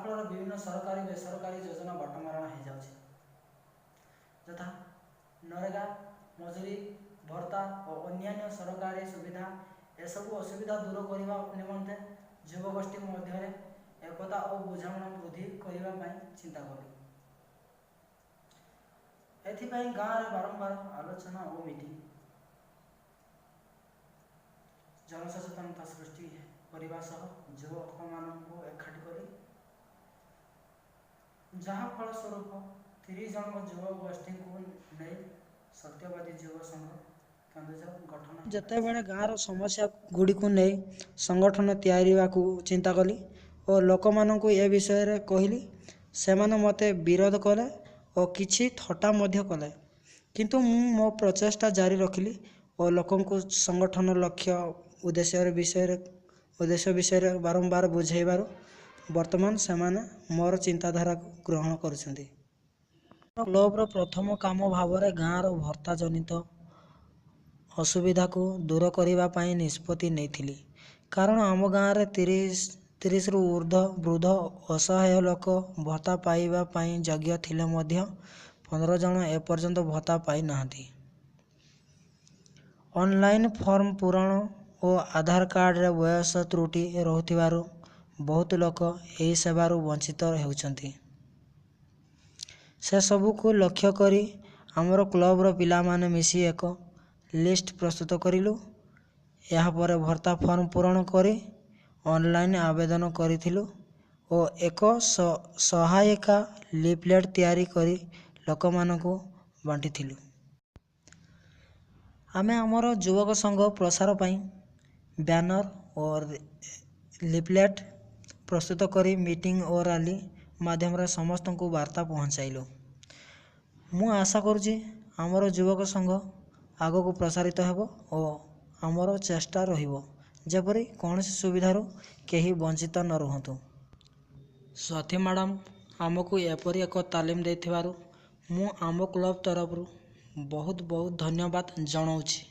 जहाँफल विभिन्न सरकारी बेसरकारी योजना बाटमारणा हो जाए यथा नरेगा मजूरी भत्ता और अन्य सरकारी सुविधा एसबू असुविधा दूर करने निमंते युवगोष्ठी मध्य एकता और बुझामणा वृद्धि करने चिंता कलु। एथिपाई गाँव में बारंबार आलोचना और मीटिंग जनसचेतनता सृष्टि करने सह युवक मानू एकाठी कर जहाँ फलस्वरूप 30 जन युव गोष्ठी को नहीं सत्यवादी युव संघ गठन जितेबाला गाँव समस्या गुड़ी को नहीं संगठन तैयारी चिंता कली और लोक मानू ए विषय कहली से मते विरोध कले और किछि थट्टा मध्य कले किंतु मो प्रचेष्टा जारी रखिली और लोकंको संगठन लक्ष्य उद्देश्य विषय बारंबार बुझेबार वर्तमान से मोर चिंताधारा ग्रहण करुछंती। क्लबर प्रथम काम भाव गाँव भत्ता जनित असुविधा को दूर करने निष्पत्ति नहीं कारण आम गाँव में 30 रु ऊर्ध्व वृद्ध असहाय लोक भत्ता पाइबा योग्य थिले मध्य 15 जन एपर्यंत भत्ता पाई नाहंती। ऑनलाइन फॉर्म पूरण और आधार कार्ड रे वयस त्रुटि रहुथिबारु बहुत लोक यही सेवारू वंचित होउछंती। से सबू को लक्ष्य करी आमर क्लबर पिला माने मिसी एक लिस्ट प्रस्तुत करिलु। यहाँ पर भत्ता फॉर्म पूरण करी ऑनलाइन आवेदन करिथिलु और एक सहायिका लिफलेट तैयारी करी लोक मानकु बांटिथिलु। आमे आमर युवक संघ प्रसार पाई बैनर और लिफलेट प्रस्तुत करी मीटिंग और रैली माध्यम रे समस्त को वार्ता पहुँचाइलु। मु आशा करुँची आमर युवक संघ आग को प्रसारित हेबो और आमर चेष्टा रहिबो जेपरि कौन सुविधार कहीं वंचित न रुहतु। स्वाति मैडम आमको एपरी एक तालीम देथिबारु मु आम क्लब तरफ बहुत बहुत धन्यवाद जनाऊँची।